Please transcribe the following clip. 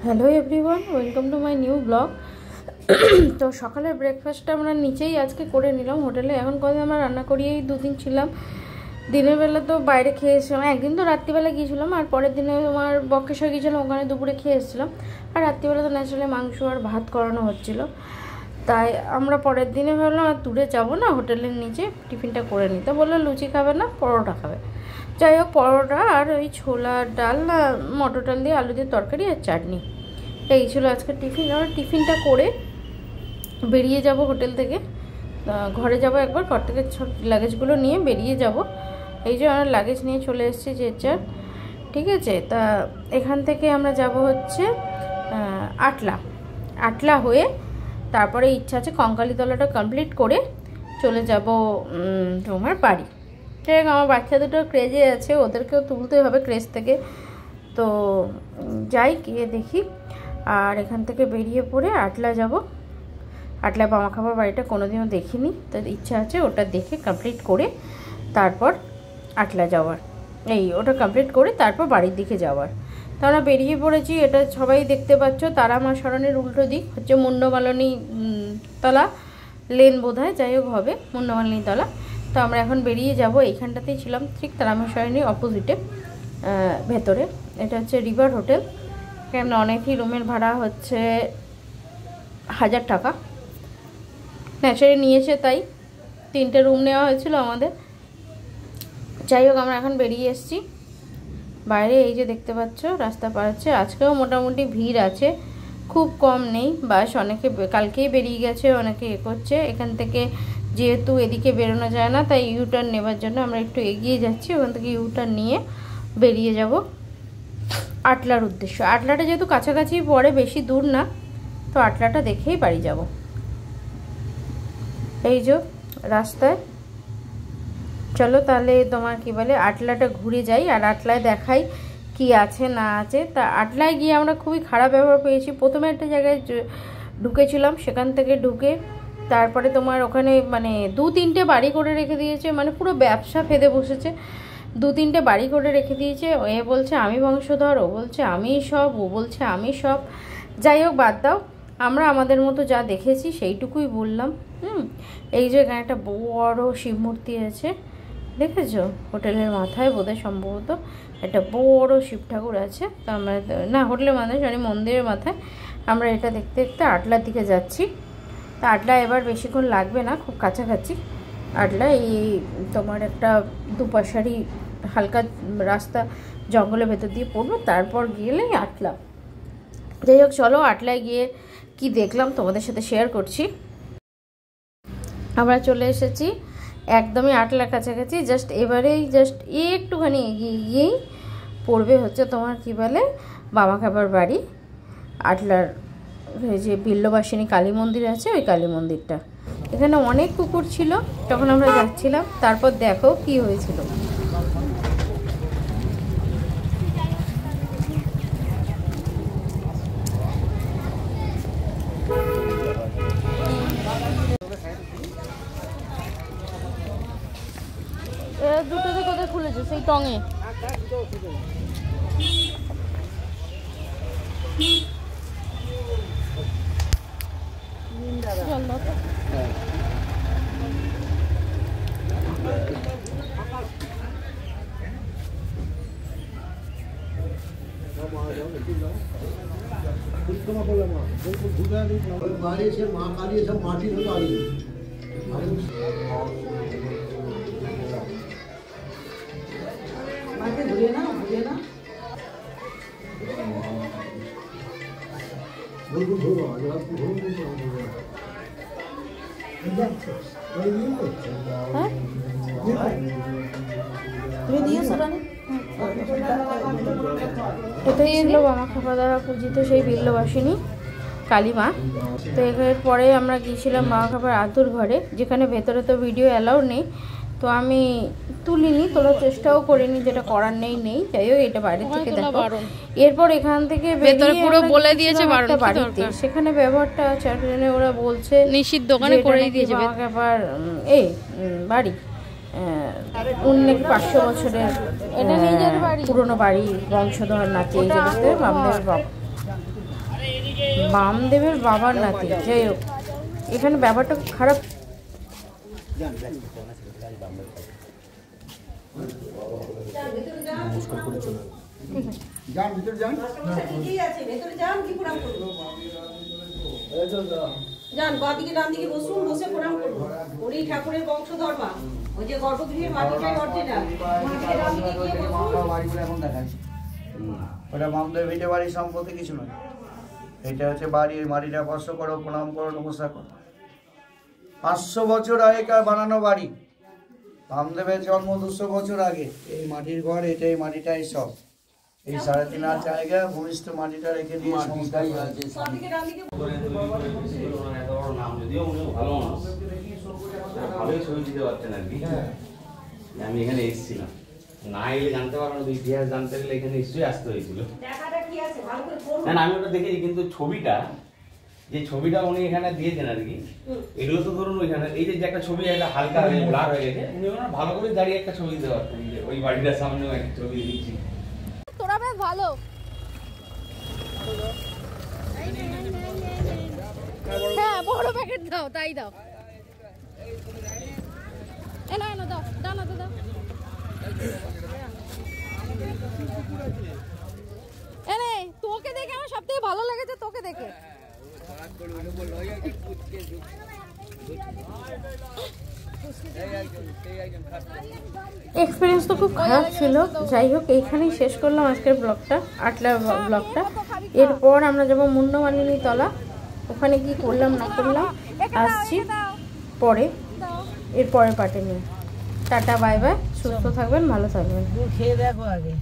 Hello everyone, welcome to my new blog. তো সকালের ব্রেকফাস্টটা আমরা নিচেই আজকে করে নিলাম হোটেলে। এখন কদিন আমরা রান্না করিয়েই দুদিন ছিলাম। দিনের বেলা তো বাইরে খেয়ে এসেছিলাম, একদিন তো রাত্রিবেলা গিয়েছিলাম, আর পরের দিনে আমার বক্রেশ্বর গিয়েছিলাম, ওখানে দুপুরে খেয়ে এসেছিলাম। আর রাত্রিবেলা তো ন্যাচারালি মাংস আর ভাত করানো হচ্ছিলো, তাই আমরা পরের দিনে ভাবলাম আর দূরে যাবো না, হোটেলের নিচে টিফিনটা করে নিতে। বললো লুচি খাবে না, পরোটা খাবে। যাই হোক, পরোটা আর ওই ছোলার ডাল, মটর ডাল দিয়ে আলু দিয়ে তরকারি আর চাটনি, এই ছিল আজকে টিফিন। আমরা টিফিনটা করে বেরিয়ে যাব হোটেল থেকে, ঘরে যাব একবার, ঘর থেকে সব লাগেজগুলো নিয়ে বেরিয়ে যাব। এই যে আমরা লাগেজ নিয়ে চলে এসেছি যে যার, ঠিক আছে। তা এখান থেকে আমরা যাব হচ্ছে আটলা হয়ে তারপরে ইচ্ছা আছে কঙ্কালীতলাটা কমপ্লিট করে চলে যাব তোমার বাড়ি। ঠিক আছে, আমার বাচ্চা দুটো ক্রেজে আছে, ওদেরকেও তুলতে হবে ক্রেজ থেকে। তো যাই, গিয়ে দেখি। আর এখান থেকে বেরিয়ে পড়ে আটলা যাব। আটলা বামা খাবার বাড়িটা কোনোদিনও দেখিনি, তো ইচ্ছা আছে ওটা দেখে কমপ্লিট করে তারপর আটলা যাওয়ার, ওটা কমপ্লিট করে তারপর বাড়ির দিকে যাওয়ার। তো আমরা বেরিয়ে পড়েছি। এটা সবাই দেখতে পাচ্ছ, তারা মা শরণের উল্টো দিক হচ্ছে মুন্ডমালিনী তলা লেন বোধ হয়, যাই হোক হবে মুন্ডমালিনী তলা। তো আমরা এখন বেরিয়ে যাব, এইখানটাতেই ছিলাম ঠিক তারা মা শরণীর অপোজিটে ভেতরে। এটা হচ্ছে রিভার হোটেল। এখানে অনেকই রুমের ভাড়া হচ্ছে 1000 টাকা ন্যাচারালি নিয়েছে, তাই 3টে রুম নেওয়া হয়েছিল আমাদের। যাই হোক, আমরা এখন বেরিয়ে এসেছি বাইরে। এই যে দেখতে পাচ্ছ রাস্তা পার হচ্ছে। আজকেও মোটামুটি ভিড় আছে, খুব কম নেই। বাস অনেকে কালকেই বেরিয়ে গেছে, অনেকে করছে। এখান থেকে যেহেতু এদিকে বেরোনো যায় না, তাই ইউটার্ন নেবার জন্য আমরা একটু এগিয়ে যাচ্ছি। ওখান থেকে ইউটার্ন নিয়ে বেরিয়ে যাব আটলার উদ্দেশ্য। আটলাটা যেহেতু কাছাকাছি পড়ে, বেশি দূর না, তো আটলাটা দেখেই বাড়ি যাব। এই যে রাস্তায়, চলো তাহলে তোমার কি বলে আটলাটা ঘুরে যাই আর আটলায় দেখাই কি আছে না আছে। তা আটলায় গিয়ে আমরা খুবই খারাপ ব্যবহার পেয়েছি। প্রথমে একটা জায়গায় ঢুকেছিলাম, সেখান থেকে ঢুকে তারপরে তোমার ওখানে মানে 2-3টে বাড়ি করে রেখে দিয়েছে, মানে পুরো ব্যবসা ফেদে বসেছে। 2-3টে বাড়ি করে রেখে দিয়েছে। এ বলছে আমি বংশধর, ও বলছে আমি সব, ও বলছে আমি সব। যাই হোক, বাদ দাও, আমরা আমাদের মতো যা দেখেছি সেইটুকুই বললাম। এই যে এখানে একটা বড় শিব মূর্তি আছে, দেখেছো? হোটেলের মাথায় বোধহয় সম্ভবত একটা বড় শিব ঠাকুর আছে। তো আমরা না, হোটেলের মাথায় সরি মন্দিরের মাথায়। আমরা এটা দেখতে দেখতে আটলার দিকে যাচ্ছি। তা আটলা এবার বেশিক্ষণ লাগবে না, খুব কাছাকাছি আটলা। এই তোমার একটা দুপাশারি হালকা রাস্তা জঙ্গলের ভেতর দিয়ে পড়বে, তারপর গেলেই আটলা। যাই হোক, চলো আটলায় গিয়ে কি দেখলাম তোমাদের সাথে শেয়ার করছি। আমরা চলে এসেছি একদমই আটলার কাছাকাছি। এবারেই একটুখানি এগিয়ে গিয়েই পড়বে হচ্ছে তোমার কি বলে বামা খাবার বাড়ি। আটলার যে বিল্লবাসিনী কালী মন্দির আছে, ওই কালী মন্দিরটা। এখানে অনেক কুকুর ছিল তখন আমরা যাচ্ছিলাম। তারপর দেখো কি হয়েছিল। দুটো থেকে কোথায় খুলেছে, সেই টঙে। এটাই ছিল বামা খাপা দ্বারা পূজিত সেই বিল্লবাসিনী কালী মা। তো এর পরে আমরা গিয়েছিলাম বামা খাপার আতুর ঘরে, যেখানে ভেতরে তো ভিডিও অ্যালাউ নেই, তো আমি তুলিনি, তোলার চেষ্টাও করিনি, যেটা করার নেই। যাই হোক, এটা বাইরে থেকে দেখো। এরপর এখান থেকে ভেতরে পুরো বলে দিয়েছে বাড়িতে, সেখানে ব্যবহারটা আছে। ওরা বলছে নিষিদ্ধ, দোকানে করেই দিয়েছে বামা খাপার বাড়ি 500 বছরের এটা নিজের বাড়ি, পুরনো বাড়ি, বংশধর নাচে এই যে বামদের বাবা। বামদেবের বাবার নাতি। যাই হোক, এখানে ব্যাপারটা খুব খারাপ। যান বাদিকে ডান দিকে বসুন, বসে প্রণাম করুন। উনি ঠাকুরের বংশধর মা, ওই যে গর্ভগৃহের মাটিটাই অরিজিনাল। ওটা বামদের ভিটে বাড়ির সম্পত্তি কিছু নয়, এটা হচ্ছে বাড়ির মাটিটা স্পর্শ করো, প্রণাম করো, নমস্কার করো। 500 বছর আগেকার বানানো বাড়ি, বামদেবের জন্ম 200 বছর আগে। এই মাটির ঘর, এটাই মাটিটাই সব। এই 3.5 জায়গা ভূমিষ্ঠ মাটিটা রেখে দিয়ে সংস্কার আছে। ভালোই ছবি দিতে পারতেন আর কি। আমি এখানে এসেছিলাম, না এলে জানতে পারবো না, ইতিহাস জানতে গেলে এখানে নিশ্চয়ই আসতে হয়েছিল। না না, আমি ওটা দেখেছি, কিন্তু ছবিটা, যে ছবিটা উনি এখানে দিয়েছেন আর কি, এগুলো তো ধরুন ওইখানে এই যে একটা ছবি একটা হালকা ব্লার হয়ে গেছে, উনি ওনার ভালো করে দাঁড়িয়ে একটা ছবি দিতে পারতেন, যে ওই বাড়িটার সামনেও একটা ছবি দিচ্ছি। তোরা বেশ ভালো। হ্যাঁ, বড় প্যাকেট দাও, তাই দাও। এনো এনো দাও, দাও না, দাও। এনে তোকে দেখে আমার সবথেকে ভালো লেগেছে, তোকে দেখে। এক্সপিরিয়েন্স তো খুব খারাপ ছিল। যাই হোক, এইখানেই শেষ করলাম আজকের ব্লগটা, আটলা ব্লগটা। এরপর আমরা যাবো মুন্ডমালিনী তলা, ওখানে কি করলাম না করলাম আসছি পরে, এর পরের পার্টে নিয়ে। টাটা, বাই বাই, সুস্থ থাকবেন, ভালো থাকবেন। খেয়ে দেখো আগে।